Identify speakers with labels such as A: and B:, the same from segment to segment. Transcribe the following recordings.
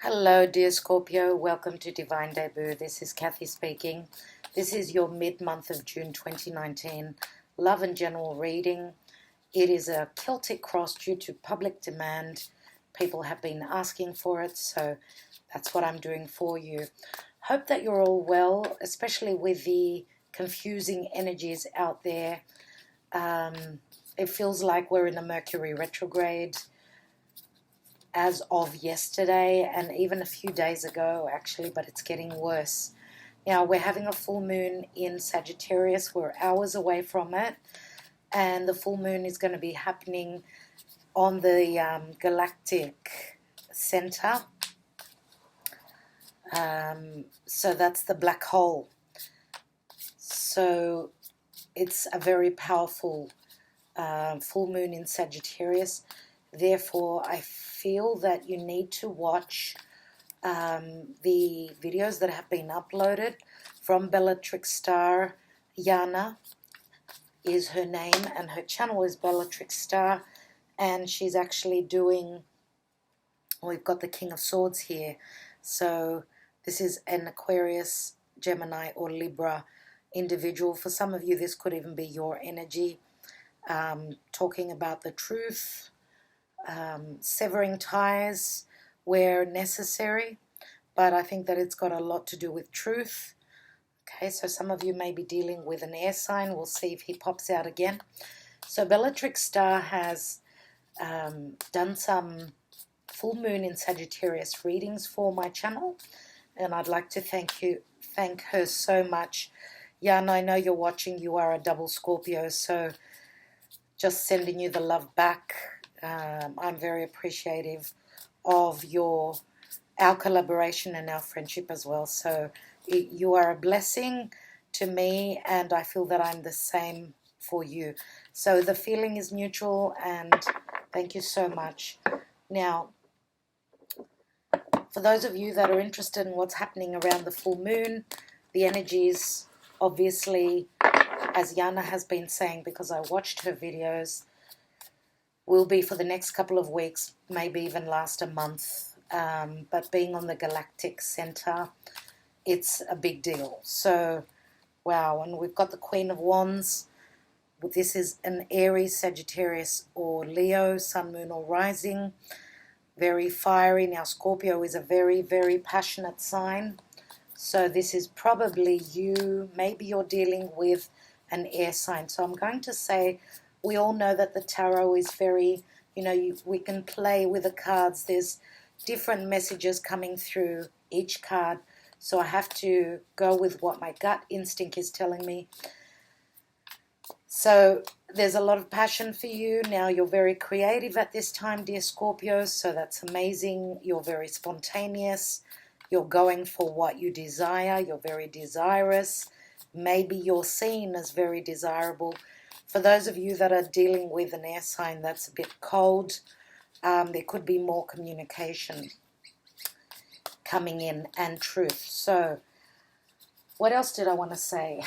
A: Hello, dear Scorpio. Welcome to Divine Debut. This is Kathy speaking. This is your mid-month of June 2019 love and general reading. It is a Celtic cross due to public demand. People have been asking for it, so that's what I'm doing for you. Hope that you're all well, especially with the confusing energies out there. It feels like we're in a Mercury retrograde as of yesterday and even a few days ago actually, but it's getting worse. Now we're having a full moon in Sagittarius. We're hours away from it, and the full moon is going to be happening on the galactic center. So that's the black hole. So it's a very powerful full moon in Sagittarius. Therefore, I feel that you need to watch the videos that have been uploaded from Bellatrix Star. Yana is her name, and her channel is Bellatrix Star, and she's actually doing, we've got the King of Swords here, so this is an Aquarius, Gemini, or Libra individual. For some of you, this could even be your energy, talking about the truth, severing ties where necessary, but I think that it's got a lot to do with truth. Okay, so some of you may be dealing with an air sign. We'll see if he pops out again. So Bellatrix Star has done some full moon in Sagittarius readings for my channel, and I'd like to thank her so much. Yeah, and I know you're watching. You are a double Scorpio, so just sending you the love back. I'm very appreciative of our collaboration and our friendship as well. So you are a blessing to me, and I feel that I'm the same for you. So the feeling is mutual, and thank you so much. Now, for those of you that are interested in what's happening around the full moon, the energies, obviously, as Yana has been saying, because I watched her videos, will be for the next couple of weeks, maybe even last a month. But being on the galactic center, it's a big deal. So, wow. And we've got the Queen of Wands. This is an Aries, Sagittarius, or Leo, Sun, Moon, or Rising. Very fiery. Now, Scorpio is a very, very passionate sign. So this is probably you. Maybe you're dealing with an air sign. So I'm going to say, we all know that the tarot is very, we can play with the cards. There's different messages coming through each card. So I have to go with what my gut instinct is telling me. So there's a lot of passion for you. Now you're very creative at this time, dear Scorpio. So that's amazing. You're very spontaneous. You're going for what you desire. You're very desirous. Maybe you're seen as very desirable. For those of you that are dealing with an air sign that's a bit cold, there could be more communication coming in and truth. So what else did I want to say?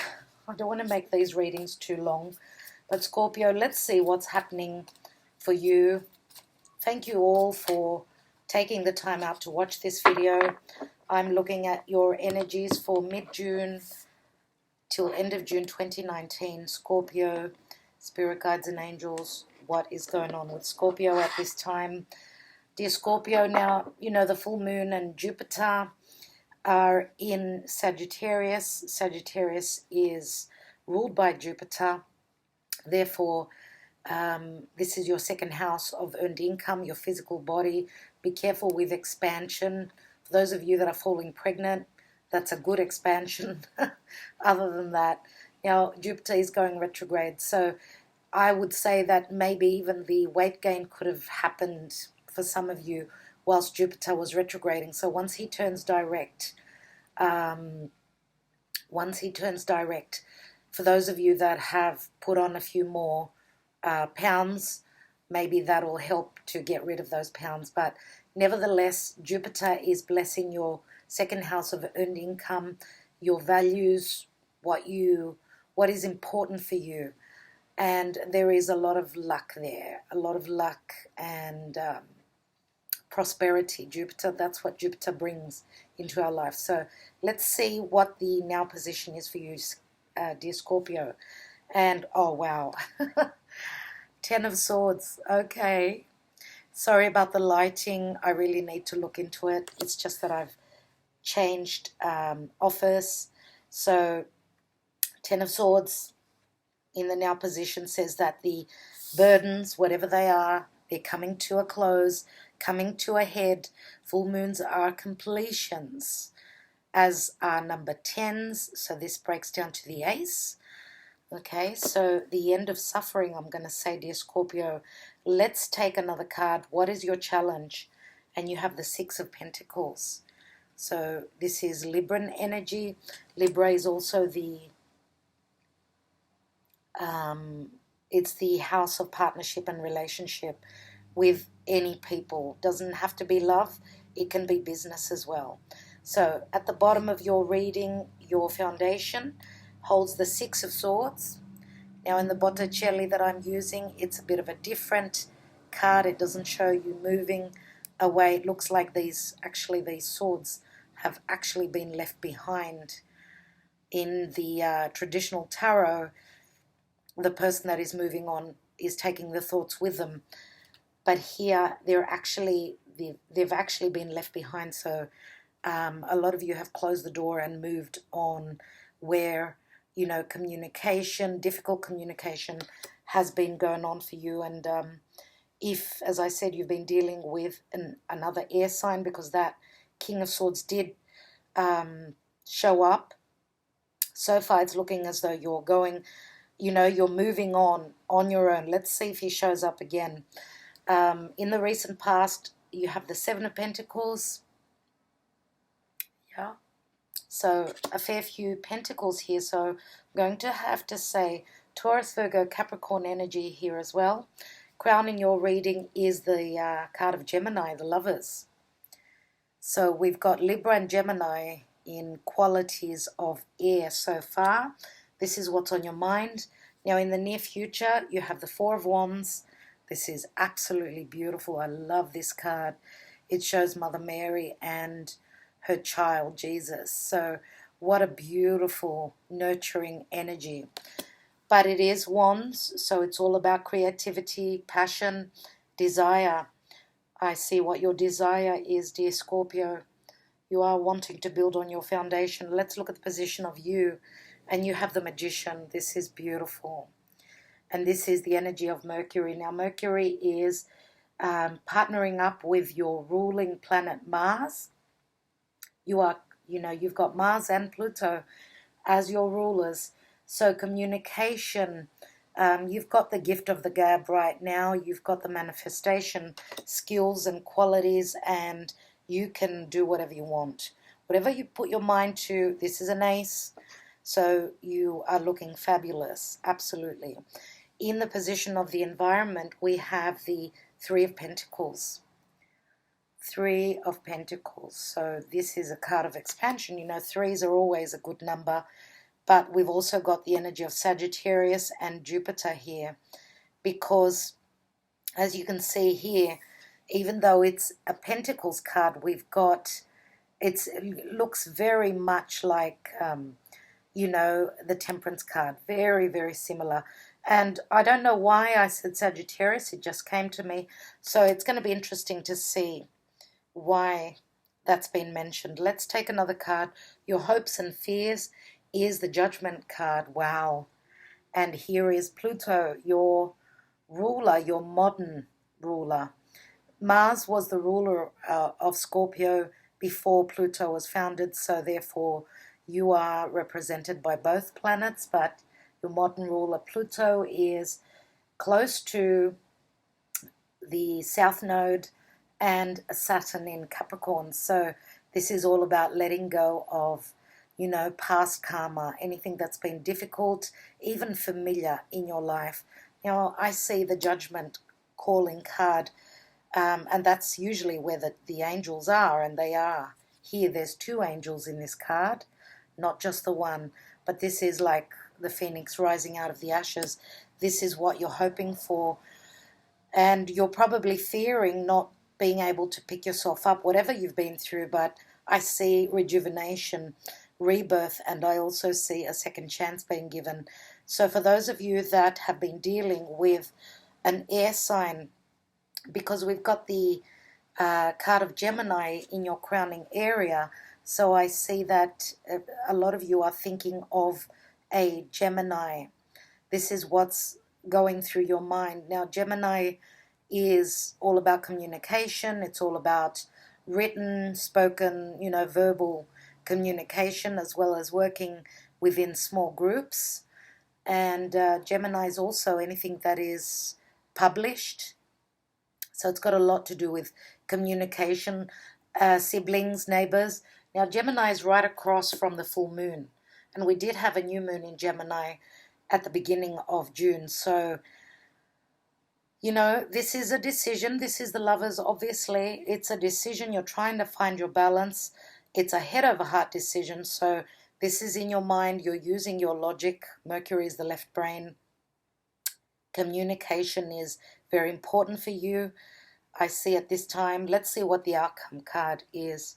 A: I don't want to make these readings too long, but Scorpio, let's see what's happening for you. Thank you all for taking the time out to watch this video. I'm looking at your energies for mid-June till end of June 2019, Scorpio, spirit guides and angels. What is going on with Scorpio at this time? Dear Scorpio, now, the full moon and Jupiter are in Sagittarius. Sagittarius is ruled by Jupiter. Therefore, this is your second house of earned income, your physical body. Be careful with expansion. For those of you that are falling pregnant, that's a good expansion. Other than that, Jupiter is going retrograde. So I would say that maybe even the weight gain could have happened for some of you whilst Jupiter was retrograding. So once he turns direct, for those of you that have put on a few more pounds, maybe that'll help to get rid of those pounds. But nevertheless, Jupiter is blessing your second house of earned income, your values, what is important for you. And there is a lot of luck there, a lot of luck and prosperity. Jupiter, that's what Jupiter brings into our life. So let's see what the now position is for you, dear Scorpio. And oh wow, Ten of Swords. Okay, sorry about the lighting. I really need to look into it. It's just that I've changed office. So Ten of Swords in the now position says that the burdens, whatever they are, they're coming to a close, coming to a head. Full moons are completions, as are number 10s. So this breaks down to the ace. Okay, so the end of suffering, I'm going to say, dear Scorpio. Let's take another card. What is your challenge? And you have the Six of Pentacles. So this is Libran energy. Libra is also the it's the house of partnership and relationship with any people. Doesn't have to be love, it can be business as well. So at the bottom of your reading, your foundation holds the Six of Swords. Now in the Botticelli that I'm using, it's a bit of a different card. It doesn't show you moving away. It looks like these swords have actually been left behind. In the traditional tarot, the person that is moving on is taking the thoughts with them, but here they've actually been left behind. So a lot of you have closed the door and moved on, where communication, difficult communication, has been going on for you. And if, as I said, you've been dealing with another air sign, because that King of Swords did show up, so far it's looking as though you're going, you're moving on your own. Let's see if he shows up again. In the recent past, you have the Seven of Pentacles. Yeah. So a fair few pentacles here. So I'm going to have to say Taurus, Virgo, Capricorn energy here as well. Crowning your reading is the card of Gemini, the Lovers. So we've got Libra and Gemini in qualities of air so far. This is what's on your mind. Now in the near future, you have the Four of Wands. This is absolutely beautiful. I love this card. It shows Mother Mary and her child, Jesus. So what a beautiful, nurturing energy. But it is Wands, so it's all about creativity, passion, desire. I see what your desire is, dear Scorpio. You are wanting to build on your foundation. Let's look at the position of you. And you have the Magician. This is beautiful. And this is the energy of Mercury. Now, Mercury is partnering up with your ruling planet Mars. You've got Mars and Pluto as your rulers. So communication, you've got the gift of the gab right now. You've got the manifestation skills and qualities, and you can do whatever you want. Whatever you put your mind to, this is an ace. So you are looking fabulous, absolutely. In the position of the environment, we have the Three of Pentacles. Three of Pentacles. So this is a card of expansion. Threes are always a good number. But we've also got the energy of Sagittarius and Jupiter here. Because, as you can see here, even though it's a Pentacles card, we've got, it looks very much like the Temperance card. Very, very similar. And I don't know why I said Sagittarius. It just came to me. So it's going to be interesting to see why that's been mentioned. Let's take another card. Your hopes and fears is the Judgment card. Wow. And here is Pluto, your ruler, your modern ruler. Mars was the ruler of Scorpio before Pluto was founded. So therefore, you are represented by both planets, but your modern ruler Pluto is close to the South Node and Saturn in Capricorn. So this is all about letting go of, past karma, anything that's been difficult, even familiar in your life. I see the Judgment calling card, and that's usually where the angels are, and they are. Here there's two angels in this card, not just the one, but this is like the phoenix rising out of the ashes. This is what you're hoping for, and you're probably fearing not being able to pick yourself up, whatever you've been through. But I see rejuvenation, rebirth, and I also see a second chance being given. So for those of you that have been dealing with an air sign, because we've got the card of Gemini in your crowning area, so I see that a lot of you are thinking of a Gemini. This is what's going through your mind. Now, Gemini is all about communication. It's all about written, spoken, verbal communication, as well as working within small groups. And Gemini is also anything that is published. So it's got a lot to do with communication, siblings, neighbors. Now, Gemini is right across from the full moon. And we did have a new moon in Gemini at the beginning of June. So, this is a decision. This is the Lovers, obviously. It's a decision. You're trying to find your balance. It's a head over heart decision. So this is in your mind. You're using your logic. Mercury is the left brain. Communication is very important for you. I see at this time. Let's see what the outcome card is.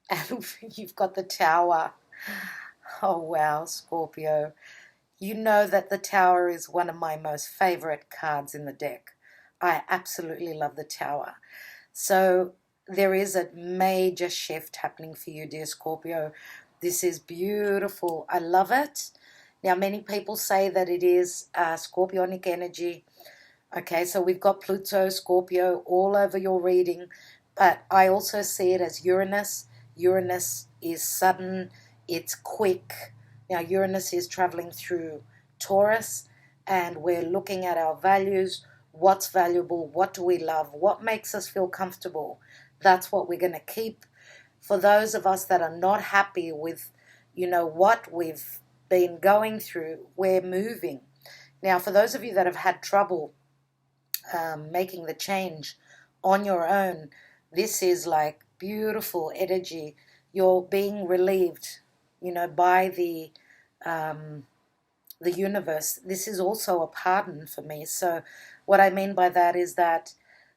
A: And you've got the Tower. Oh, wow, Scorpio. You know that the Tower is one of my most favorite cards in the deck. I absolutely love the Tower. So there is a major shift happening for you, dear Scorpio. This is beautiful. I love it. Now, many people say that it is Scorpionic energy. Okay, so we've got Pluto, Scorpio all over your reading. But I also see it as Uranus. Uranus is sudden. It's quick. Now, Uranus is traveling through Taurus, and we're looking at our values, what's valuable, what do we love, what makes us feel comfortable. That's what we're going to keep. For those of us that are not happy with, what we've been going through, we're moving. Now, for those of you that have had trouble making the change on your own, this is like beautiful energy. You're being relieved, by the universe. This is also a pardon for me. So what I mean by that is that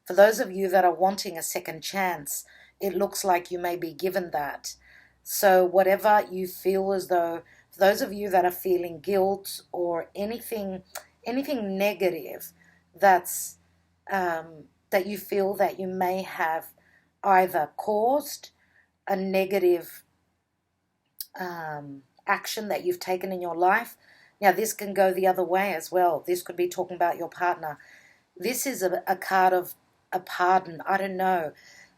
A: for those of you that are wanting a second chance, it looks like you may be given that. So whatever you feel as though, for those of you that are feeling guilt or anything negative that's that you feel that you may have either caused a negative action that you've taken in your life. Now, this can go the other way as well. This could be talking about your partner. This is a card of a pardon, I don't know,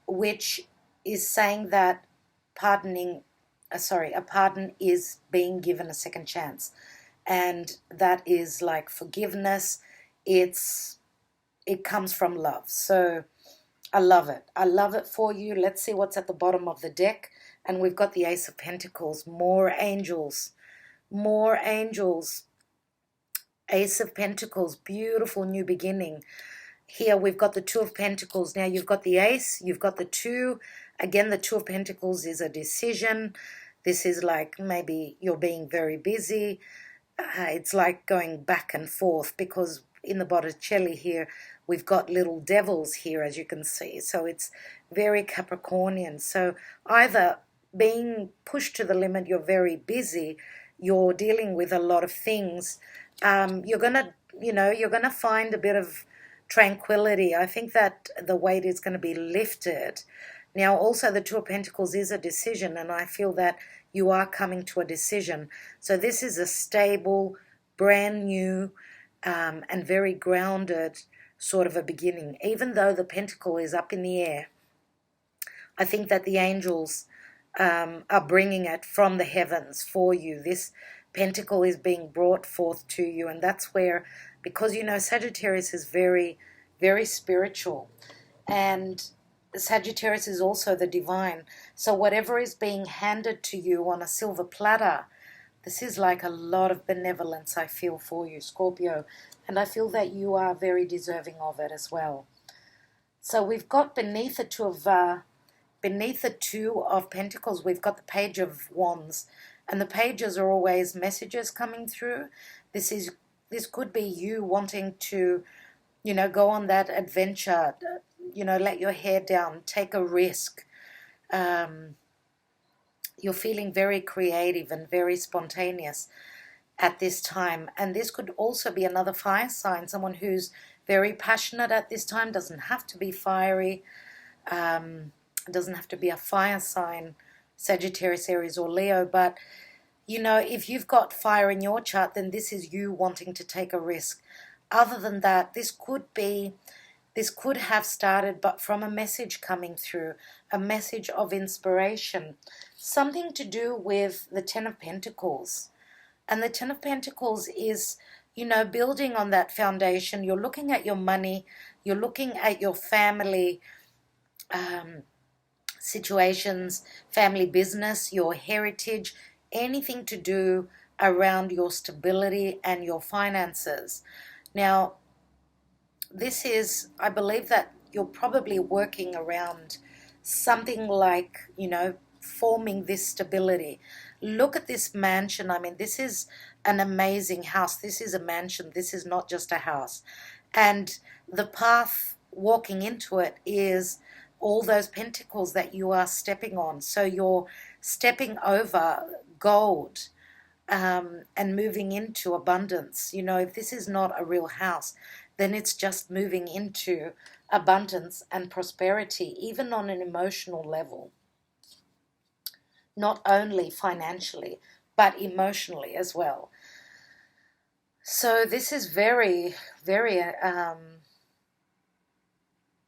A: which is saying that a pardon is being given a second chance. And that is like forgiveness. It comes from love. So I love it. I love it for you. Let's see what's at the bottom of the deck. And we've got the Ace of Pentacles, more angels, more angels. Ace of Pentacles, beautiful new beginning. Here we've got the Two of Pentacles. Now you've got the Ace, you've got the Two. Again, the Two of Pentacles is a decision. This is like maybe you're being very busy. It's like going back and forth because in the Botticelli here, we've got little devils here, as you can see. So it's very Capricornian. So either being pushed to the limit, you're very busy, you're dealing with a lot of things, you're gonna find a bit of tranquility. I think that the weight is going to be lifted. Now also the Two of Pentacles is a decision, and I feel that you are coming to a decision. So this is a stable, brand new, and very grounded sort of a beginning. Even though the pentacle is up in the air, I think that the angels are bringing it from the heavens for you. This pentacle is being brought forth to you, and that's where, because Sagittarius is very, very spiritual, and Sagittarius is also the divine. So whatever is being handed to you on a silver platter, this is like a lot of benevolence I feel for you, Scorpio, and I feel that you are very deserving of it as well. So we've got beneath the Two of Pentacles, we've got the Page of Wands, and the pages are always messages coming through. This could be you wanting to, go on that adventure, let your hair down, take a risk. You're feeling very creative and very spontaneous at this time. And this could also be another fire sign, someone who's very passionate at this time. Doesn't have to be fiery, doesn't have to be a fire sign, Sagittarius, Aries, or Leo. But, if you've got fire in your chart, then this is you wanting to take a risk. Other than that, this could have started but from a message coming through, a message of inspiration, something to do with the Ten of Pentacles. And the Ten of Pentacles is, building on that foundation. You're looking at your money, you're looking at your family situations, family business, your heritage, anything to do around your stability and your finances. Now, this is, I believe that you're probably working around something like, forming this stability. Look at this mansion. I mean, this is an amazing house. This is a mansion. This is not just a house. And the path walking into it is all those pentacles that you are stepping on. So you're stepping over gold and moving into abundance. If this is not a real house, then it's just moving into abundance and prosperity, even on an emotional level. Not only financially, but emotionally as well. So this is very, very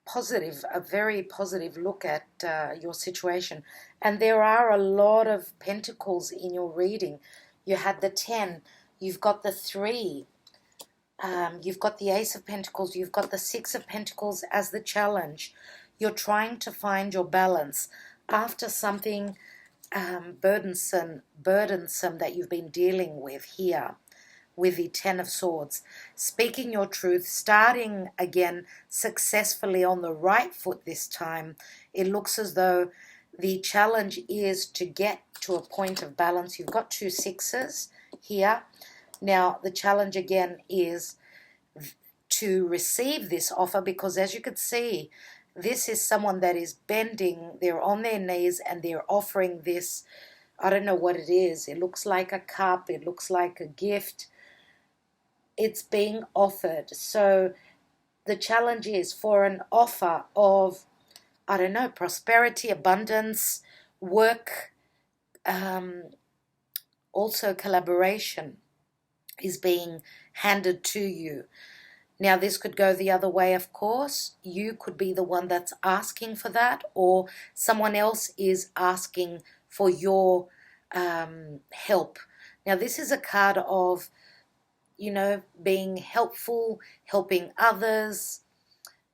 A: positive, a very positive look at your situation. And there are a lot of pentacles in your reading. You had the 10, you've got the 3, you've got the Ace of Pentacles, you've got the 6 of Pentacles as the challenge. You're trying to find your balance after something burdensome that you've been dealing with here with the 10 of Swords. Speaking your truth, starting again successfully on the right foot this time. It looks as though the challenge is to get to a point of balance. You've got 2 sixes here. Now, the challenge again is to receive this offer, because as you could see, this is someone that is bending, they're on their knees and they're offering this. I don't know what it is. It looks like a cup. It looks like a gift. It's being offered. So the challenge is for an offer of, I don't know, prosperity, abundance, work, also collaboration is being handed to you. Now, this could go the other way, of course. You could be the one that's asking for that, or someone else is asking for your help. Now, this is a card of, being helpful, helping others.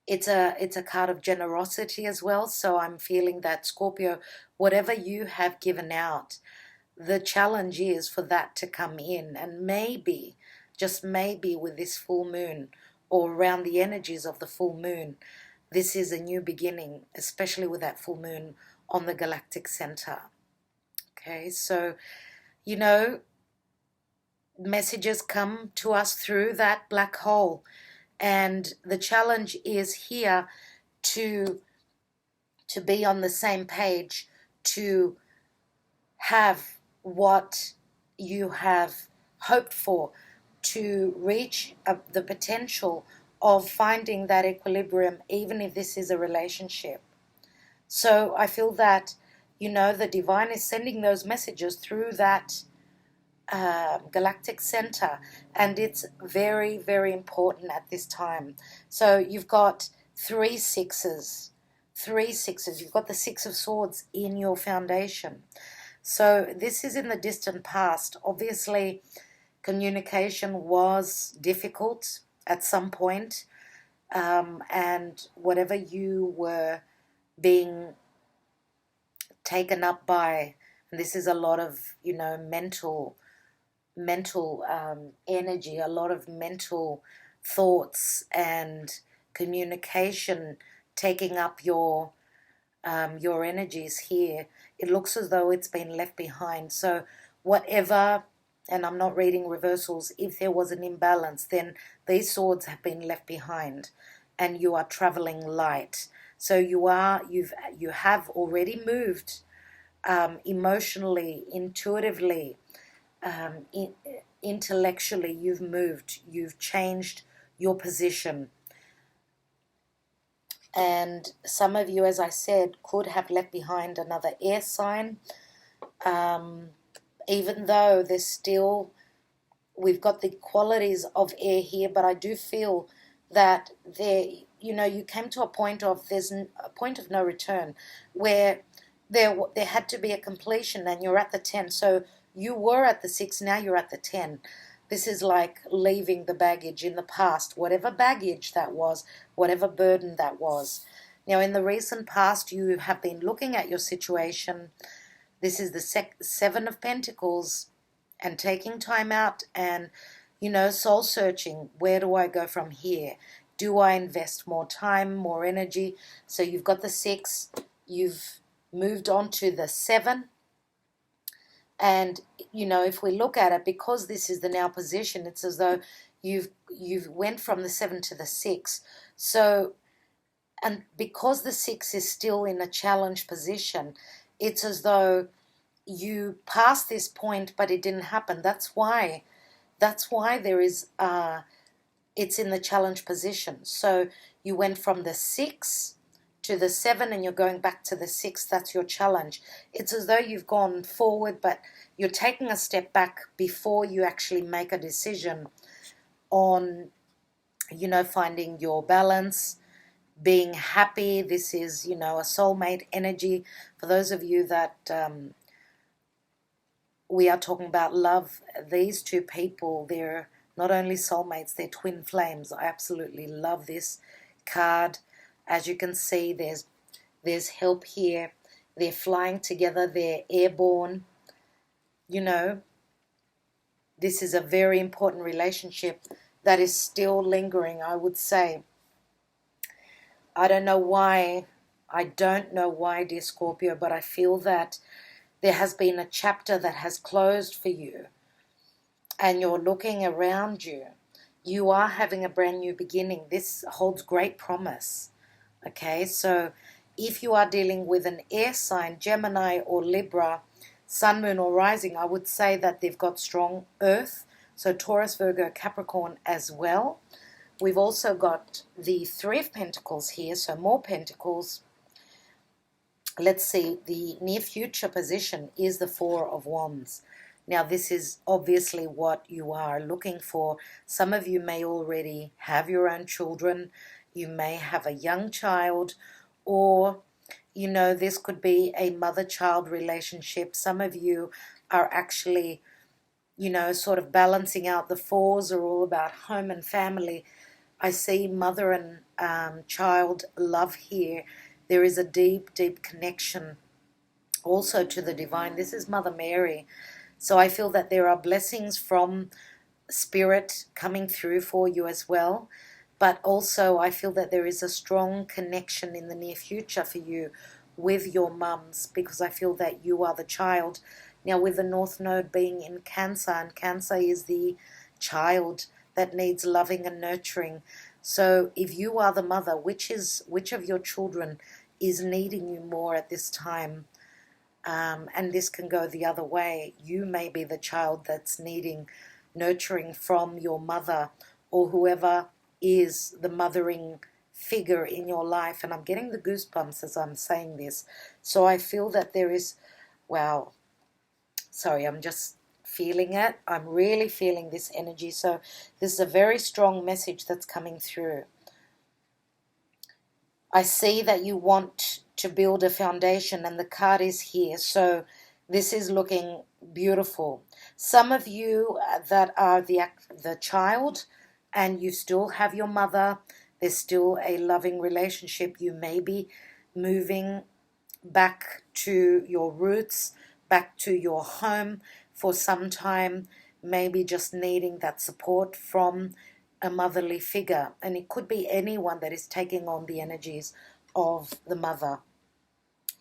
A: It's a card of generosity as well. So I'm feeling that, Scorpio, whatever you have given out, the challenge is for that to come in. And maybe, just maybe with this full moon, or around the energies of the full moon, this is a new beginning, especially with that full moon on the galactic center. Okay, so, messages come to us through that black hole. And the challenge is here to be on the same page, to have what you have hoped for, to reach the potential of finding that equilibrium, even if this is a relationship. So I feel that, the divine is sending those messages through that galactic center, and it's very, very important at this time. So you've got 3 sixes. You've got the 6 of Swords in your foundation. So this is in the distant past. Obviously, communication was difficult at some point, and whatever you were being taken up by, and this is a lot of, mental energy, a lot of mental thoughts and communication taking up your energies here. It looks as though it's been left behind. So whatever, and I'm not reading reversals, if there was an imbalance, then these swords have been left behind and you are traveling light. So you have already moved emotionally, intuitively, intellectually. You've moved. You've changed your position. And some of you, as I said, could have left behind another air sign. Even though there's still, we've got the qualities of air here, but I do feel that there, you came to a point of, there's a point of no return, where there had to be a completion, and you're at the 10. So you were at the 6, now you're at the 10. This is like leaving the baggage in the past, whatever baggage that was, whatever burden that was. Now, in the recent past, you have been looking at your situation. This is the 7 of Pentacles, and taking time out and, soul searching. Where do I go from here? Do I invest more time, more energy? So you've got the 6, you've moved on to the 7. And, if we look at it, because this is the now position, it's as though you've went from the 7 to the 6. So, and because the 6 is still in a challenge position, it's as though you passed this point, but it didn't happen. That's why there is, it's in the challenge position. So you went from the 6 to the 7, and you're going back to the 6. That's your challenge. It's as though you've gone forward, but you're taking a step back before you actually make a decision on, finding your balance, being happy. This is, a soulmate energy. For those of you that we are talking about love, these two people, they're not only soulmates, they're twin flames. I absolutely love this card. As you can see, there's help here. They're flying together. They're airborne. This is a very important relationship that is still lingering, I would say. I don't know why, dear Scorpio, but I feel that there has been a chapter that has closed for you, and you're looking around you. You are having a brand new beginning. This holds great promise. Okay, so if you are dealing with an air sign, Gemini or Libra, Sun, Moon or Rising, I would say that they've got strong earth. So Taurus, Virgo, Capricorn as well. We've also got the 3 of Pentacles here, so more Pentacles. Let's see, the near future position is the 4 of Wands. Now, this is obviously what you are looking for. Some of you may already have your own children. You may have a young child, or, this could be a mother-child relationship. Some of you are actually, sort of balancing out. The 4s are all about home and family. I see mother and child love here. There is a deep, deep connection also to the divine. This is Mother Mary. So I feel that there are blessings from Spirit coming through for you as well. But also I feel that there is a strong connection in the near future for you with your mums, because I feel that you are the child. Now, with the North Node being in Cancer, and Cancer is the child that needs loving and nurturing. So if you are the mother, which of your children is needing you more at this time? And this can go the other way. You may be the child that's needing nurturing from your mother, or whoever is the mothering figure in your life. And I'm getting the goosebumps as I'm saying this. So I feel that there is, wow, sorry, I'm just feeling it. I'm really feeling this energy. So this is a very strong message that's coming through. I see that you want to build a foundation, and the card is here. So this is looking beautiful. Some of you that are the child, and you still have your mother, there's still a loving relationship. You may be moving back to your roots, back to your home for some time, maybe just needing that support from a motherly figure. And it could be anyone that is taking on the energies of the mother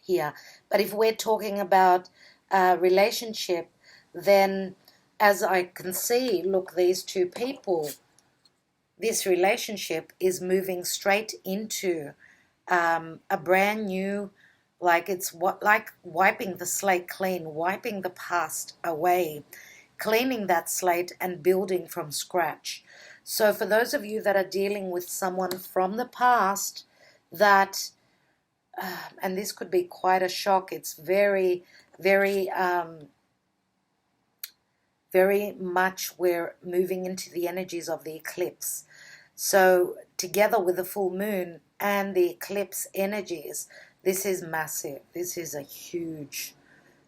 A: here. But if we're talking about a relationship, then as I can see, look, these two people, this relationship is moving straight into a brand new, like it's like wiping the slate clean, wiping the past away, cleaning that slate and building from scratch. So for those of you that are dealing with someone from the past that, and this could be quite a shock, it's very, very, very much we're moving into the energies of the eclipse. So together with the full moon and the eclipse energies, this is massive. This is a huge,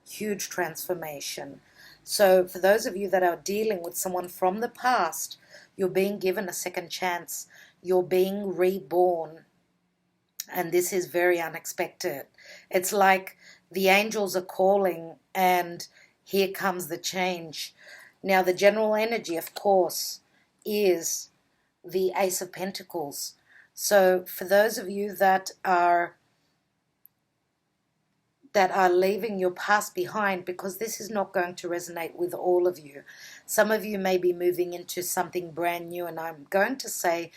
A: huge transformation. So for those of you that are dealing with someone from the past, you're being given a second chance. You're being reborn. And this is very unexpected. It's like the angels are calling and here comes the change. Now the general energy, of course, is the Ace of Pentacles. So for those of you that are leaving your past behind, because this is not going to resonate with all of you. Some of you may be moving into something brand new, and I'm going to say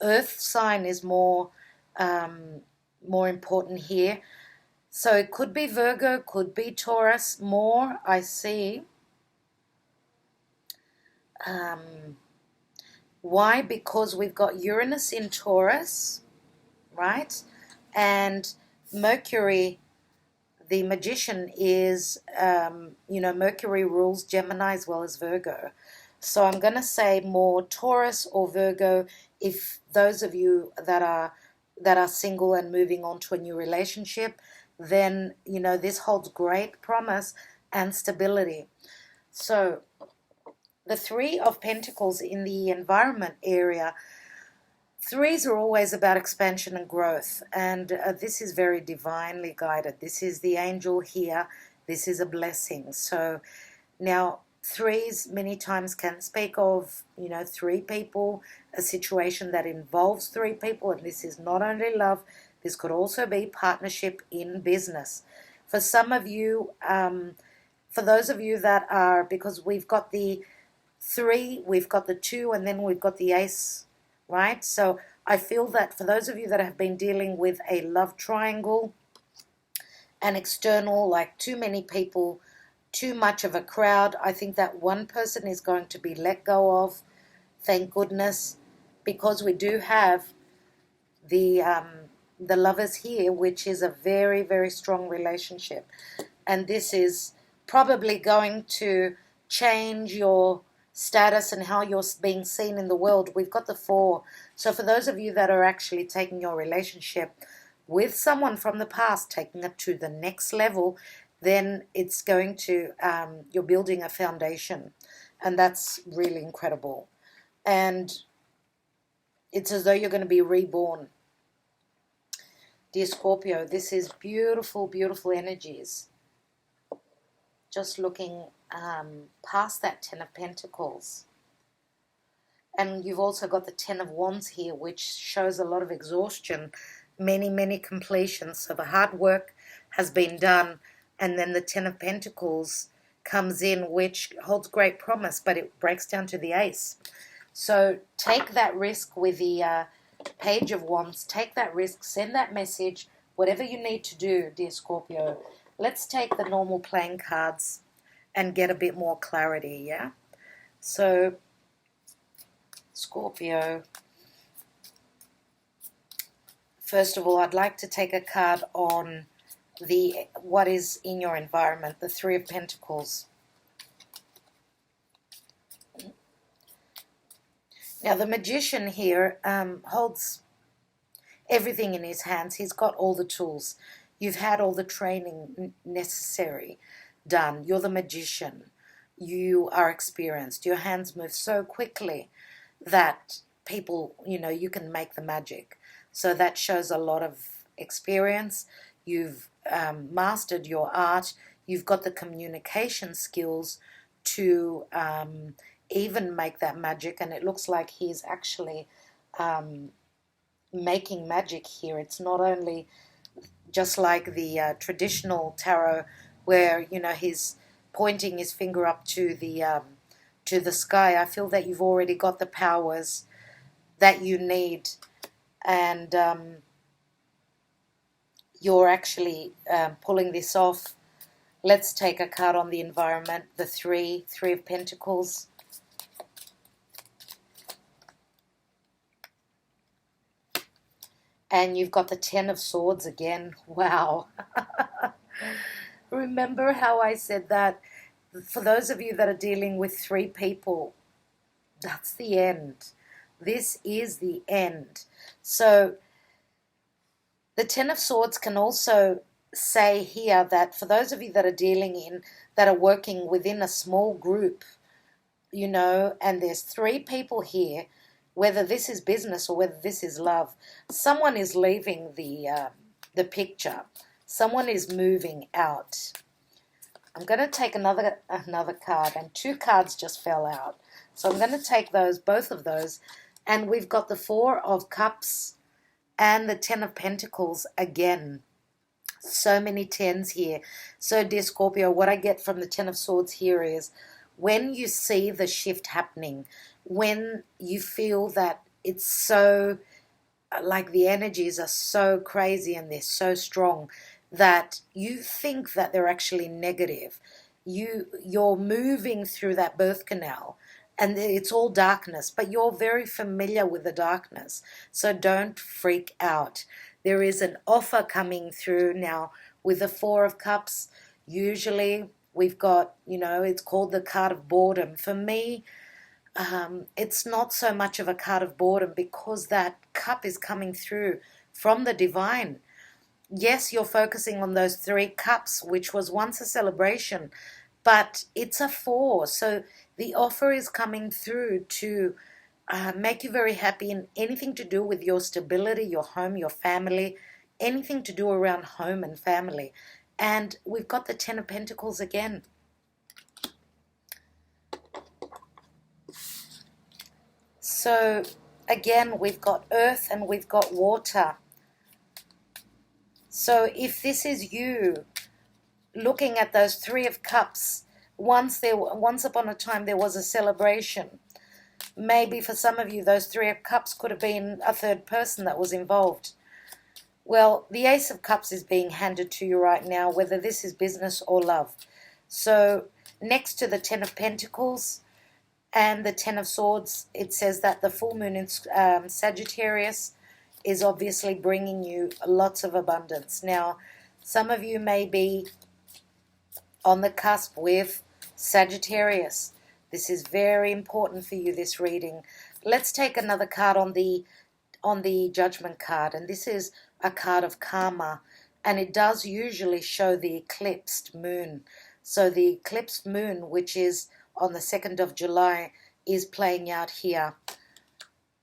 A: earth sign is more important here. So it could be Virgo, could be Taurus, more I see. Why? Because we've got Uranus in Taurus, right? And Mercury, the magician, is, Mercury rules Gemini as well as Virgo. So I'm going to say more Taurus or Virgo if those of you that are single and moving on to a new relationship, then, this holds great promise and stability. So the Three of Pentacles in the environment area, threes are always about expansion and growth, and this is very divinely guided. This is the angel here. This is a blessing. So now threes many times can speak of, three people, a situation that involves three people, and this is not only love, this could also be partnership in business. For some of you, for those of you that are, because we've got the 3, we've got the 2, and then we've got the ace, right? So I feel that for those of you that have been dealing with a love triangle, an external, like too many people, too much of a crowd, I think that one person is going to be let go of, thank goodness, because we do have the lovers here, which is a very, very strong relationship. And this is probably going to change your status and how you're being seen in the world. We've got the 4. So for those of you that are actually taking your relationship with someone from the past, taking it to the next level, then it's going to, you're building a foundation. And that's really incredible. And it's as though you're going to be reborn. Dear Scorpio, this is beautiful, beautiful energies. Just looking past that Ten of Pentacles. And you've also got the Ten of Wands here, which shows a lot of exhaustion, many, many completions. So the hard work has been done. And then the Ten of Pentacles comes in, which holds great promise, but it breaks down to the Ace. So take that risk with the Page of Wands. Take that risk. Send that message. Whatever you need to do, dear Scorpio. Let's take the normal playing cards and get a bit more clarity, yeah? So, Scorpio, first of all, I'd like to take a card on what is in your environment, the 3 of Pentacles. Now, the magician here holds everything in his hands. He's got all the tools. You've had all the training necessary done. You're the magician. You are experienced. Your hands move so quickly that people, you can make the magic. So that shows a lot of experience. You've mastered your art. You've got the communication skills to even make that magic. And it looks like he's actually making magic here. It's not only just like the traditional tarot where, he's pointing his finger up to the sky. I feel that you've already got the powers that you need. And you're actually pulling this off. Let's take a card on the environment, the Three of Pentacles. And you've got the Ten of Swords again. Wow. Remember how I said that for those of you that are dealing with 3 people, that's the end. This is the end. So the Ten of Swords can also say here that for those of you that are working within a small group, you know, and there's 3 people here, whether this is business or whether this is love, someone is leaving the picture. Someone is moving out. I'm going to take another card, and 2 cards just fell out. So I'm going to take both of those, and we've got the Four of Cups and the Ten of Pentacles again. So many tens here. So, dear Scorpio, what I get from the Ten of Swords here is when you see the shift happening, when you feel that it's so, like the energies are so crazy and they're so strong that you think that they're actually negative. You're moving through that birth canal and it's all darkness, but you're very familiar with the darkness. So don't freak out. There is an offer coming through now with the Four of Cups. Usually we've got, you know, it's called the card of boredom. For me, it's not so much of a card of boredom because that cup is coming through from the divine. Yes, you're focusing on those 3 cups, which was once a celebration, but it's a 4. So the offer is coming through to make you very happy in anything to do with your stability, your home, your family, anything to do around home and family. And we've got the Ten of Pentacles again. So again, we've got earth and we've got water. So if this is you looking at those 3 of Cups, once upon a time there was a celebration. Maybe for some of you those 3 of Cups could have been a third person that was involved. Well, the Ace of Cups is being handed to you right now, whether this is business or love. So next to the Ten of Pentacles and the Ten of Swords, it says that the full moon in Sagittarius is obviously bringing you lots of abundance. Now, some of you may be on the cusp with Sagittarius. This is very important for you, this reading. Let's take another card on the Judgment card, and this is a card of karma, and it does usually show the eclipsed moon. So the eclipsed moon, which is on the 2nd of July, is playing out here.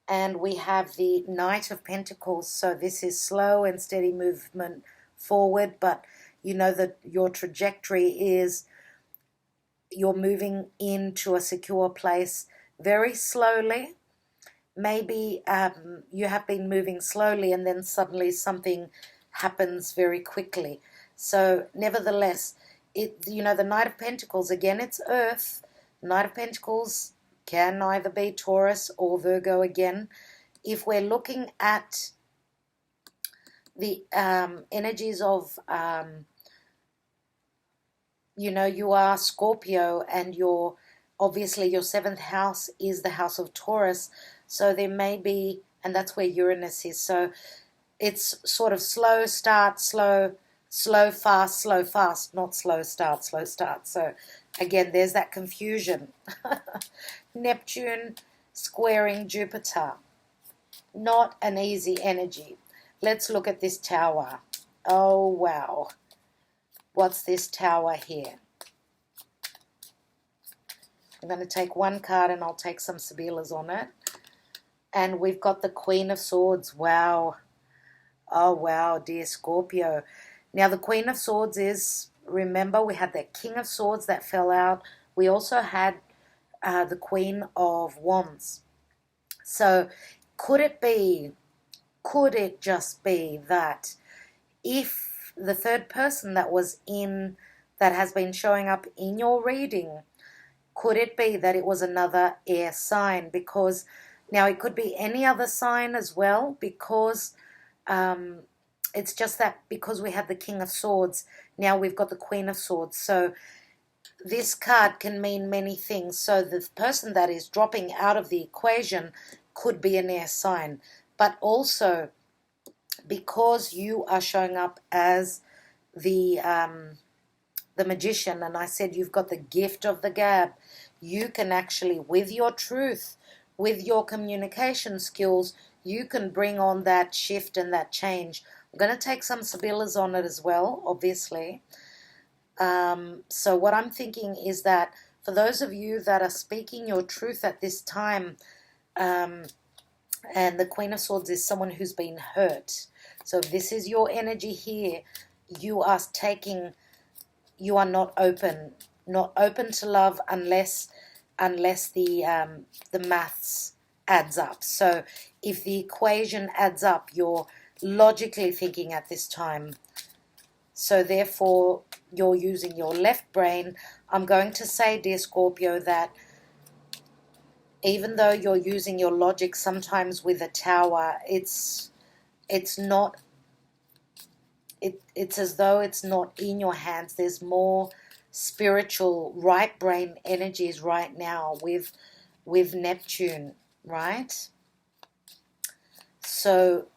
A: And we have the Knight of Pentacles, so this is slow and steady movement forward, but you know that your trajectory is you're moving into a secure place very slowly. Maybe you have been moving slowly and then suddenly something happens very quickly. So nevertheless, the Knight of Pentacles, again, it's earth. Knight of Pentacles can either be Taurus or Virgo again. If we're looking at the energies of, you are Scorpio, and obviously your 7th house is the house of Taurus. So there may be, and that's where Uranus is. So it's sort of slow start, slow fast, not slow start, slow start. So again, there's that confusion. Neptune squaring Jupiter. Not an easy energy. Let's look at this tower. Oh, wow. What's this tower here? I'm going to take one card and I'll take some Sibyllas on it. And we've got the Queen of Swords. Wow. Oh, wow, dear Scorpio. Now, the Queen of Swords is, remember, we had the King of Swords that fell out. We also had the Queen of Wands. So could it just be that if the third person that has been showing up in your reading, could it be that it was another air sign? Because now it could be any other sign as well, because It's just that because we have the King of Swords, now we've got the Queen of Swords. So this card can mean many things. So the person that is dropping out of the equation could be an air sign. But also, because you are showing up as the Magician, and I said you've got the gift of the gab, you can actually, with your truth, with your communication skills, you can bring on that shift and that change. I'm going to take some Sibillas on it as well, obviously. So what I'm thinking is that for those of you that are speaking your truth at this time, and the Queen of Swords is someone who's been hurt. So if this is your energy here, you are not open to love unless the maths adds up. So if the equation adds up, you're logically thinking at this time. So therefore, you're using your left brain. I'm going to say, dear Scorpio, that even though you're using your logic sometimes with a tower, it's not. It's as though it's not in your hands. There's more spiritual right brain energies right now with Neptune, right? So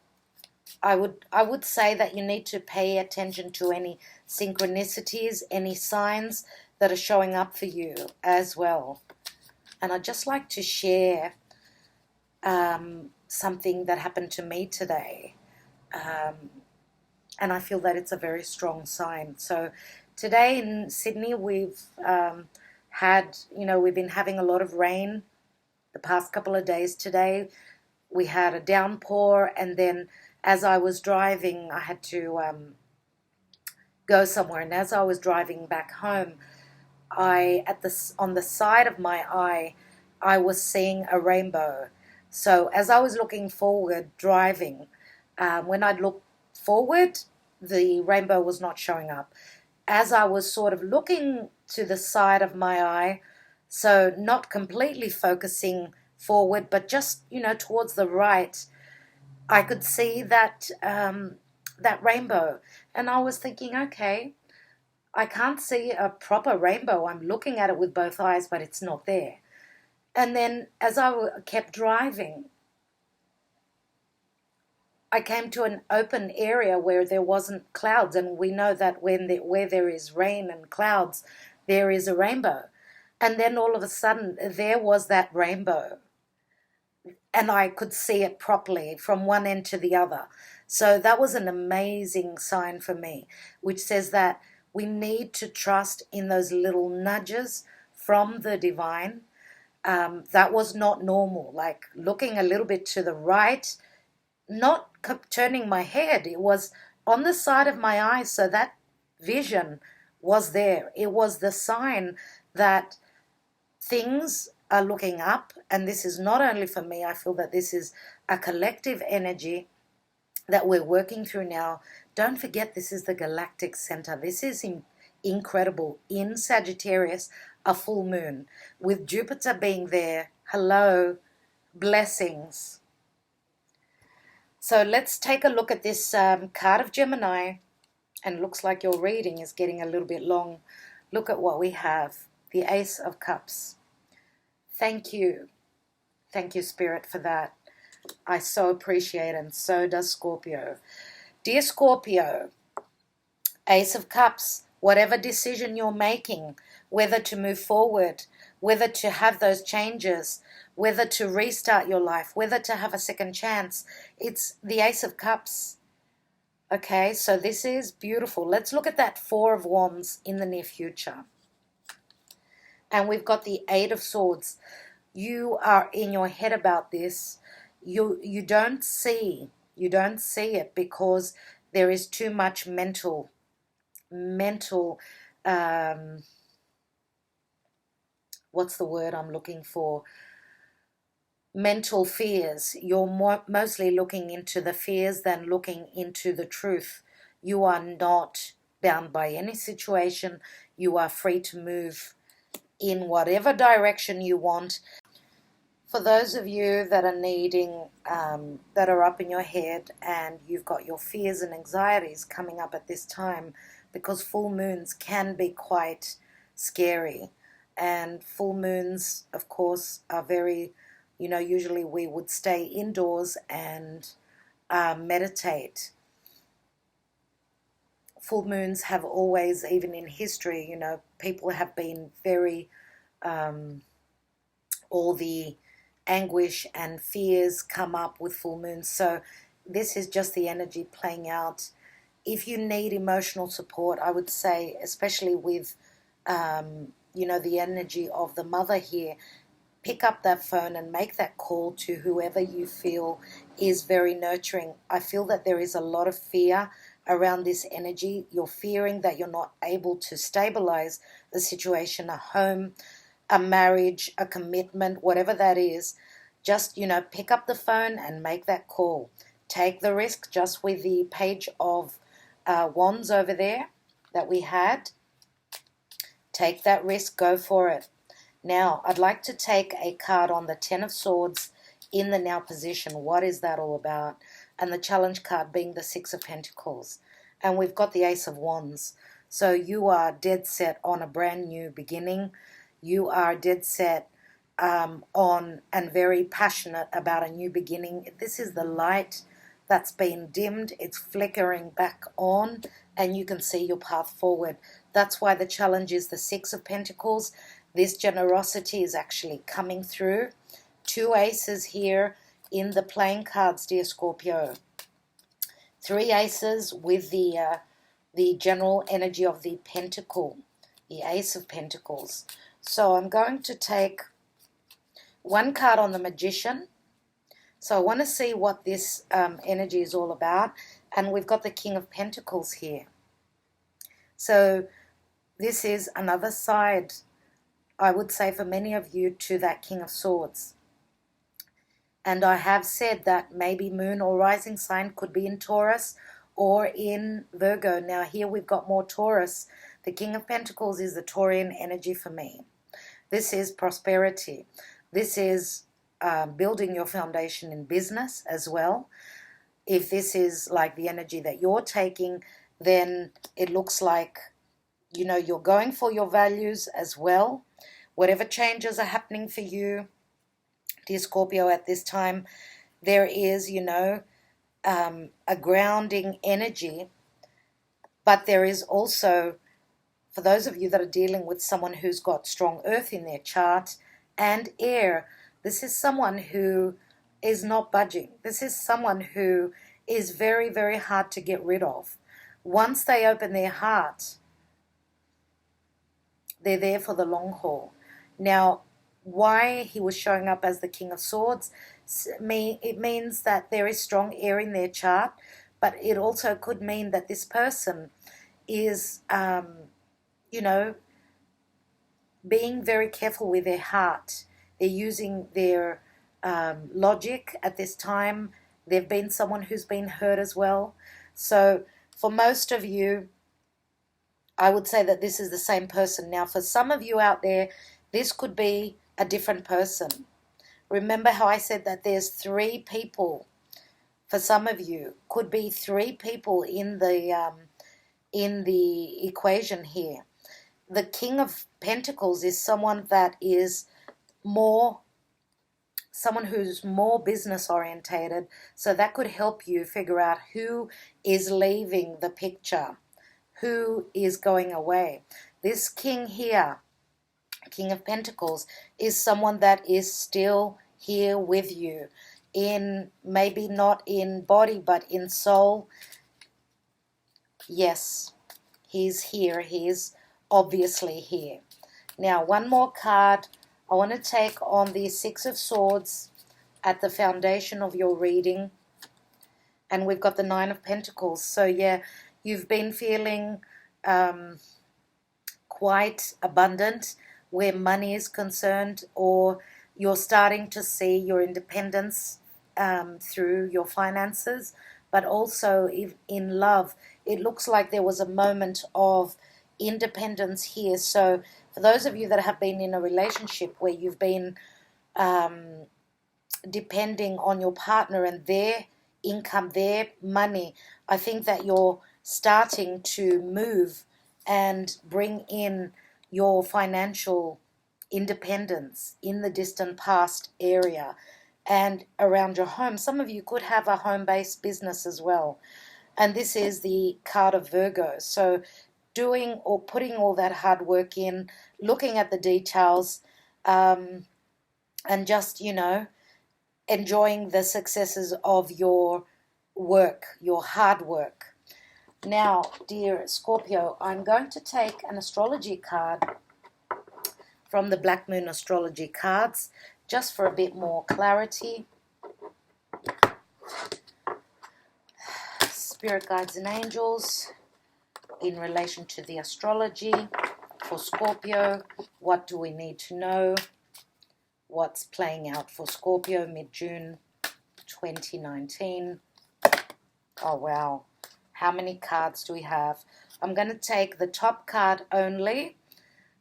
A: I would say that you need to pay attention to any synchronicities, any signs that are showing up for you as well. And I'd just like to share something that happened to me today. And I feel that it's a very strong sign. So today in Sydney, we've we've been having a lot of rain the past couple of days. Today we had a downpour, and then as I was driving, I had to go somewhere. And as I was driving back home, on the side of my eye, I was seeing a rainbow. So as I was looking forward driving, when I'd look forward, the rainbow was not showing up. As I was sort of looking to the side of my eye, so not completely focusing forward, but just, towards the right, I could see that that rainbow. And I was thinking, okay, I can't see a proper rainbow. I'm looking at it with both eyes, but it's not there. And then as I kept driving, I came to an open area where there wasn't clouds. And we know that where there is rain and clouds, there is a rainbow. And then all of a sudden, there was that rainbow. And I could see it properly from one end to the other. So that was an amazing sign for me, which says that we need to trust in those little nudges from the divine. That was not normal, like looking a little bit to the right, not turning my head. It was on the side of my eyes, so that vision was there. It was the sign that things are looking up, and this is not only for me. I feel that this is a collective energy that we're working through now. Don't forget, this is the galactic center. This is incredible. In Sagittarius, a full moon, with Jupiter being there. Hello, blessings. So let's take a look at this card of Gemini, and looks like your reading is getting a little bit long. Look at what we have. The Ace of Cups. Thank you. Thank you, Spirit, for that. I so appreciate it, and so does Scorpio. Dear Scorpio, Ace of Cups, whatever decision you're making, whether to move forward, whether to have those changes, whether to restart your life, whether to have a second chance, it's the Ace of Cups. Okay, so this is beautiful. Let's look at that Four of Wands in the near future. And we've got the Eight of Swords. You are in your head about this. You don't see it because there is too much mental what's the word I'm looking for? Mental fears. You're mostly looking into the fears than looking into the truth. You are not bound by any situation. You are free to move in whatever direction you want. For those of you that are needing, that are up in your head and you've got your fears and anxieties coming up at this time, because full moons can be quite scary. And full moons, of course, are very, usually we would stay indoors and meditate. Full moons have always, even in history, people have been very, all the anguish and fears come up with full moons. So this is just the energy playing out. If you need emotional support, I would say, especially with, the energy of the mother here, pick up that phone and make that call to whoever you feel is very nurturing. I feel that there is a lot of fear around this energy. You're fearing that you're not able to stabilize the situation, a home, a marriage, a commitment, whatever that is. Just, pick up the phone and make that call. Take the risk, just with the Page of Wands over there that we had. Take that risk, go for it. Now, I'd like to take a card on the Ten of Swords in the now position. What is that all about? And the challenge card being the Six of Pentacles. And we've got the Ace of Wands. So you are dead set on a brand new beginning. You are dead set on and very passionate about a new beginning. This is the light that's been dimmed. It's flickering back on, and you can see your path forward. That's why the challenge is the Six of Pentacles. This generosity is actually coming through. Two aces here in the playing cards, dear Scorpio. Three aces with the general energy of the Pentacle, the Ace of Pentacles. So I'm going to take one card on the Magician. So I want to see what this energy is all about. And we've got the King of Pentacles here. So this is another side, I would say, for many of you, to that King of Swords. And I have said that maybe moon or rising sign could be in Taurus or in Virgo. Now here we've got more Taurus. The King of Pentacles is the Taurian energy for me. This is prosperity. This is building your foundation in business as well. If this is like the energy that you're taking, then it looks like, you're going for your values as well. Whatever changes are happening for you, dear Scorpio, at this time, there is, a grounding energy. But there is also, for those of you that are dealing with someone who's got strong earth in their chart and air, this is someone who is not budging. This is someone who is very, very hard to get rid of. Once they open their heart, they're there for the long haul. Now, why he was showing up as the King of Swords, it means that there is strong air in their chart, but it also could mean that this person is, being very careful with their heart. They're using their logic at this time. They've been someone who's been hurt as well. So for most of you, I would say that this is the same person. Now, for some of you out there, this could be a different person. Remember how I said that there's three people. For some of you, could be three people in the equation here. The King of Pentacles is someone that is someone who's more business orientated. So that could help you figure out who is leaving the picture, who is going away. This king here, King of Pentacles, is someone that is still here with you, in maybe not in body but in soul. Yes, he's here. He is obviously here. Now, one more card I want to take on the Six of Swords at the foundation of your reading. And we've got the Nine of Pentacles. So yeah, you've been feeling quite abundant where money is concerned, or you're starting to see your independence through your finances. But also in love, it looks like there was a moment of independence here. So for those of you that have been in a relationship where you've been depending on your partner and their income, their money. I think that you're starting to move and bring in your financial independence in the distant past area and around your home. Some of you could have a home-based business as well. And this is the card of Virgo. So doing or putting all that hard work in, looking at the details, and just, you know, enjoying the successes of your work, your hard work. Now, dear Scorpio, I'm going to take an astrology card from the Black Moon Astrology cards, just for a bit more clarity. Spirit guides and angels in relation to the astrology for Scorpio. What do we need to know? What's playing out for Scorpio mid-June 2019? Oh, wow. How many cards do we have? I'm going to take the top card only.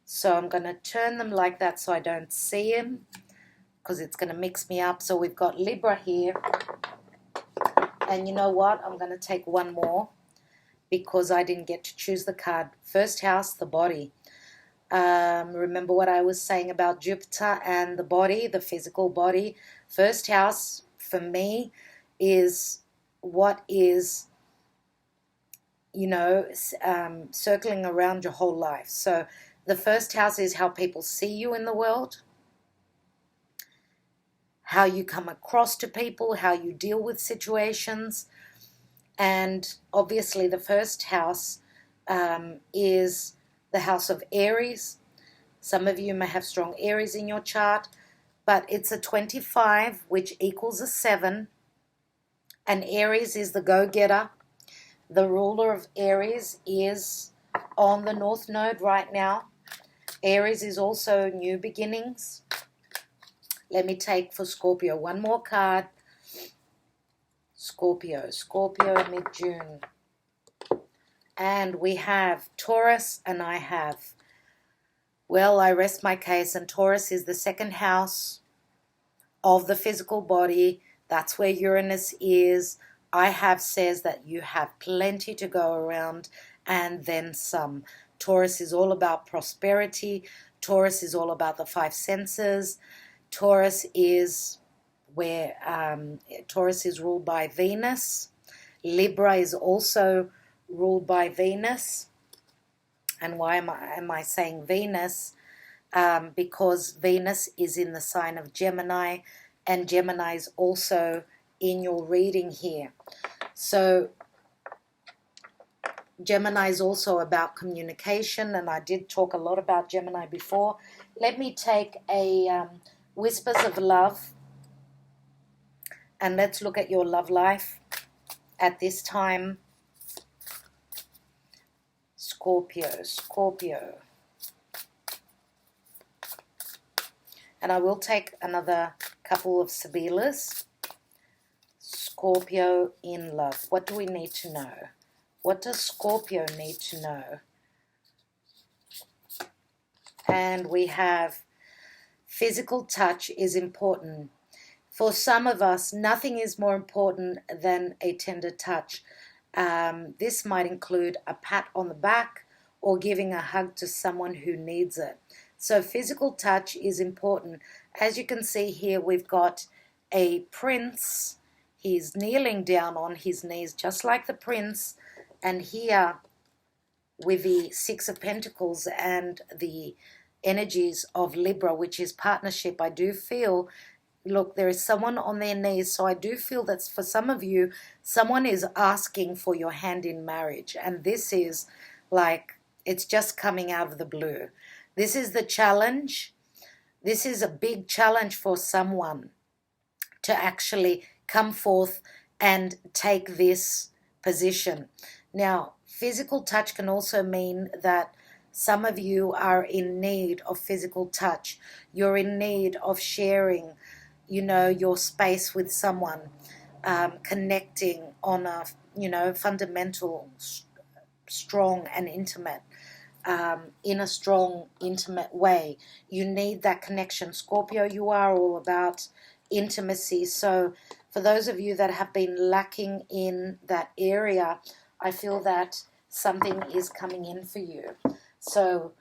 A: So I'm going to turn them like that so I don't see them, because it's going to mix me up. So we've got Libra here. And you know what? I'm going to take one more because I didn't get to choose the card. First house, the body. Remember what I was saying about Jupiter and the body, the physical body. First house, for me, is what is, you know, circling around your whole life. So the first house is how people see you in the world, how you come across to people, how you deal with situations. And obviously the first house is the house of Aries. Some of you may have strong Aries in your chart, but it's a 25, which equals a 7. And Aries is the go-getter. The ruler of Aries is on the North Node right now. Aries is also new beginnings. Let me take for Scorpio one more card. Scorpio mid-June. And we have Taurus, and I have, well, I rest my case, and Taurus is the second house of the physical body. That's where Uranus is. I have says that you have plenty to go around and then some. Taurus is all about prosperity. Taurus is all about the 5 senses. Taurus is where Taurus is ruled by Venus. Libra is also ruled by Venus. And why am I saying Venus? Because Venus is in the sign of Gemini, and Gemini is also in your reading here. So Gemini is also about communication, and I did talk a lot about Gemini before. Let me take a Whispers of Love, and let's look at your love life at this time. Scorpio. And I will take another couple of SIBILLAS. Scorpio in love. What do we need to know? What does Scorpio need to know? And we have physical touch is important. For some of us, nothing is more important than a tender touch. This might include a pat on the back or giving a hug to someone who needs it. So physical touch is important. As you can see here, we've got a prince. He's kneeling down on his knees just like the prince. And here with the 6 of Pentacles and the energies of Libra, which is partnership, I do feel, look, there is someone on their knees. So I do feel that for some of you, someone is asking for your hand in marriage. And this is like, it's just coming out of the blue. This is the challenge. This is a big challenge for someone to actually come forth and take this position. Now, physical touch can also mean that some of you are in need of physical touch. You're in need of sharing, you know, your space with someone, connecting on a, you know, fundamental, strong and intimate, in a strong, intimate way. You need that connection. Scorpio, you are all about intimacy. So for those of you that have been lacking in that area, I feel that something is coming in for you. So,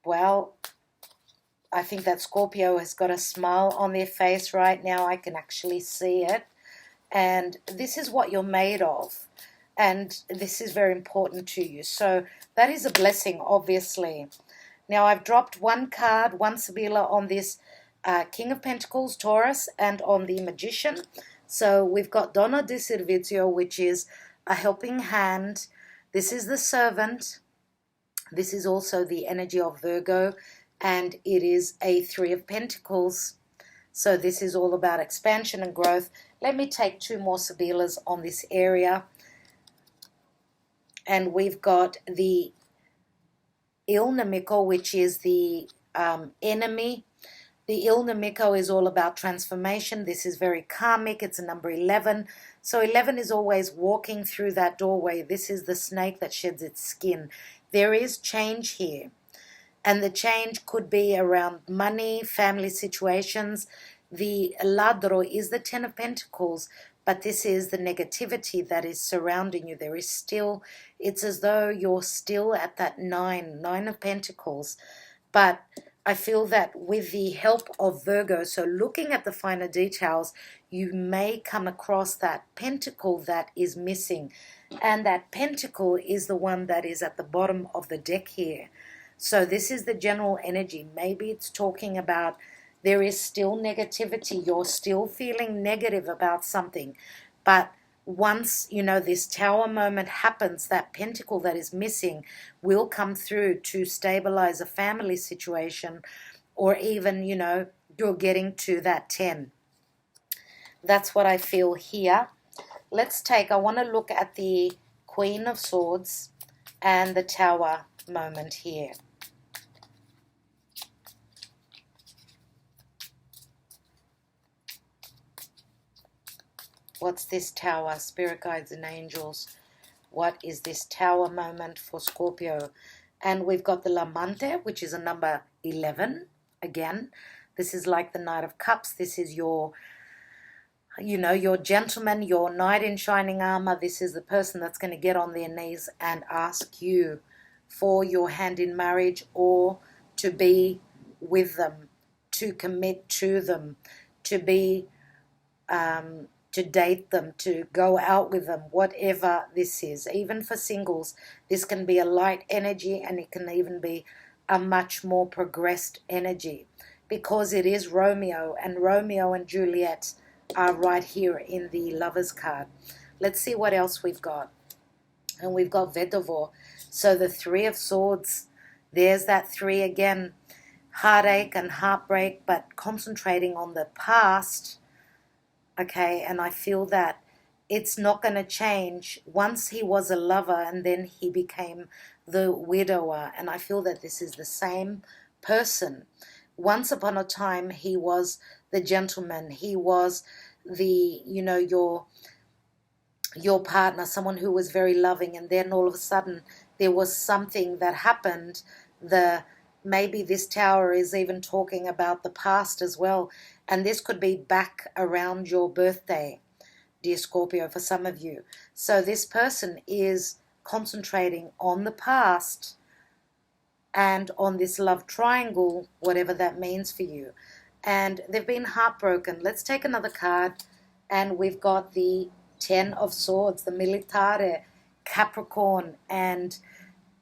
A: well, I think that Scorpio has got a smile on their face right now. I can actually see it. And this is what you're made of. And this is very important to you. So that is a blessing, obviously. Now, I've dropped one card, one Sibilla on this King of Pentacles, Taurus, and on the Magician. So we've got Donna di Servizio, which is a helping hand. This is the Servant. This is also the energy of Virgo, and it is a Three of Pentacles. So this is all about expansion and growth. Let me take two more Sibillas on this area. And we've got the Il Nemico, which is the enemy. The Il Nemico is all about transformation. This is very karmic. It's a number 11. So 11 is always walking through that doorway. This is the snake that sheds its skin. There is change here. And the change could be around money, family situations. The Ladro is the Ten of Pentacles, but this is the negativity that is surrounding you. There is still, it's as though you're still at that Nine of Pentacles. But I feel that with the help of Virgo, so looking at the finer details, you may come across that pentacle that is missing. And that pentacle is the one that is at the bottom of the deck here. So this is the general energy. Maybe it's talking about there is still negativity. You're still feeling negative about something. But once, you know, this tower moment happens, that pentacle that is missing will come through to stabilize a family situation, or even, you know, you're getting to that 10. That's what I feel here. Let's take, I want to look at the Queen of Swords and the Tower moment here. What's this Tower? Spirit guides and angels. What is this Tower moment for Scorpio? And we've got the L'Amante, which is a number 11. Again, this is like the Knight of Cups. This is your, you know, your gentleman, your knight in shining armor. This is the person that's going to get on their knees and ask you for your hand in marriage, or to be with them, to commit to them, to be to date them, to go out with them, whatever this is. Even for singles, this can be a light energy, and it can even be a much more progressed energy, because it is Romeo, and Romeo and Juliet are right here in the Lovers card. Let's see what else we've got. And we've got Vedovo. So the Three of Swords, there's that 3 again. Heartache and heartbreak, but concentrating on the past. Okay, and I feel that it's not going to change. Once he was a lover, and then he became the widower. And I feel that this is the same person. Once upon a time, he was the gentleman. He was the, you know, your partner, someone who was very loving. And then all of a sudden, there was something that happened. Maybe this Tower is even talking about the past as well. And this could be back around your birthday, dear Scorpio, for some of you. So this person is concentrating on the past and on this love triangle, whatever that means for you. And they've been heartbroken. Let's take another card. And we've got the Ten of Swords, the Militare, Capricorn, and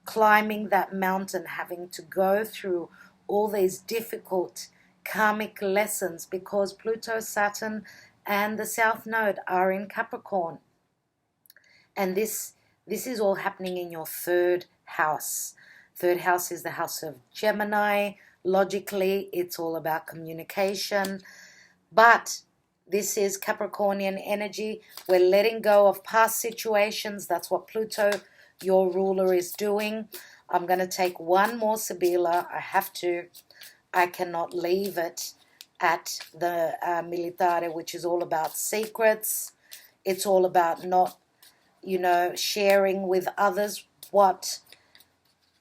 A: climbing that mountain, having to go through all these difficult karmic lessons, because Pluto, Saturn, and the South Node are in Capricorn. And this is all happening in your 3rd house. 3rd house is the house of Gemini. Logically, it's all about communication. But this is Capricornian energy. We're letting go of past situations. That's what Pluto, your ruler, is doing. I'm going to take one more Sibilla. I have to. I cannot leave it at the Militare, which is all about secrets. It's all about not, you know, sharing with others what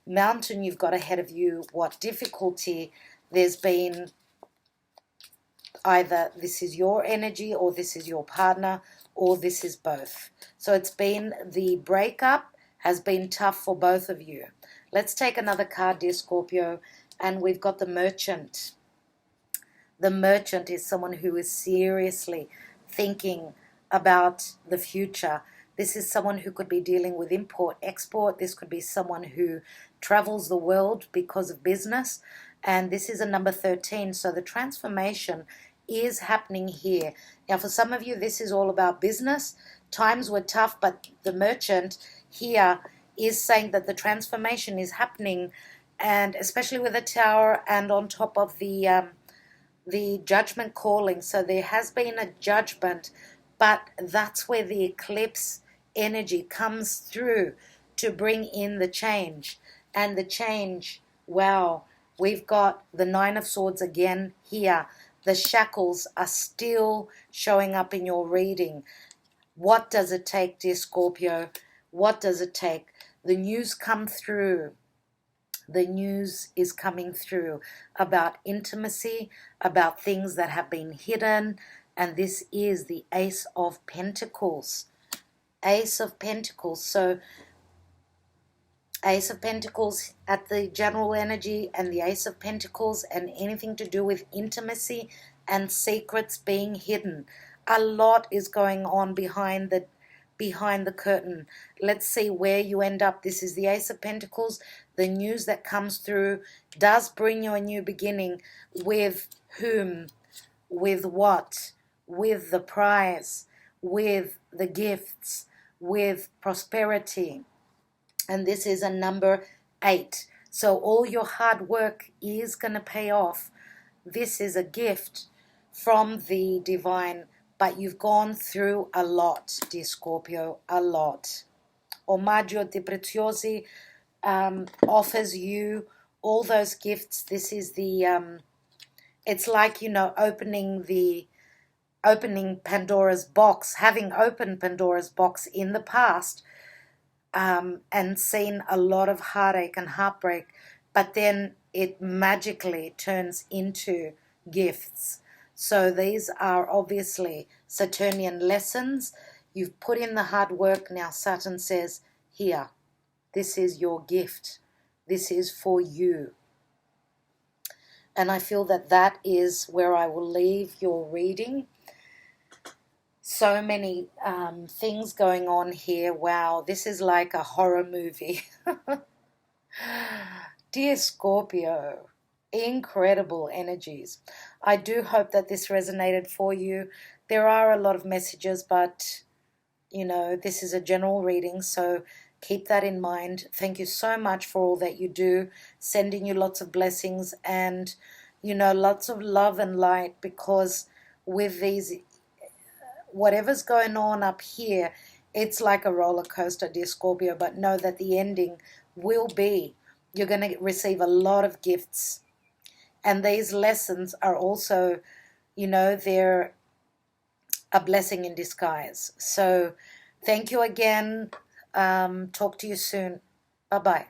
A: mountain you've got ahead of you, what difficulty there's been either this is your energy, or this is your partner, or this is both. So it's been, the breakup has been tough for both of you. Let's take another card, dear Scorpio, and we've got the Merchant. The Merchant is someone who is seriously thinking about the future. This is someone who could be dealing with import, export. This could be someone who travels the world because of business. And this is a number 13. So the transformation is happening here. Now, for some of you, this is all about business. Times were tough, but the Merchant here is saying that the transformation is happening, and especially with the Tower and on top of the Judgment calling. So there has been a judgment, but that's where the eclipse energy comes through to bring in the change. And the change, wow, we've got the Nine of Swords again here. The shackles are still showing up in your reading. What does it take, dear Scorpio? What does it take? The news come through. The news is coming through about intimacy, about things that have been hidden. And this is the Ace of Pentacles. Ace of Pentacles. So Ace of Pentacles at the general energy, and the Ace of Pentacles and anything to do with intimacy and secrets being hidden. A lot is going on behind the curtain. Let's see where you end up. This is the Ace of Pentacles. The news that comes through does bring you a new beginning. With whom? With what? With the prize, with the gifts, with prosperity. And this is a number 8. So all your hard work is going to pay off. This is a gift from the divine, but you've gone through a lot, dear Scorpio, a lot. Omaggio di Preziosi offers you all those gifts. This is the, it's like, you know, opening Pandora's box, having opened Pandora's box in the past, and seen a lot of heartache and heartbreak, but then it magically turns into gifts. So these are obviously Saturnian lessons. You've put in the hard work. Now Saturn says, here, this is your gift. This is for you. And I feel that that is where I will leave your reading. So many things going on here. Wow, this is like a horror movie. Dear Scorpio, incredible energies. I do hope that this resonated for you. There are a lot of messages, but, you know, this is a general reading, so keep that in mind. Thank you so much for all that you do. Sending you lots of blessings and, you know, lots of love and light, because with these, whatever's going on up here, it's like a roller coaster, dear Scorpio, but know that the ending will be, you're going to receive a lot of gifts. And these lessons are also, you know, they're a blessing in disguise. So thank you again. Talk to you soon. Bye-bye.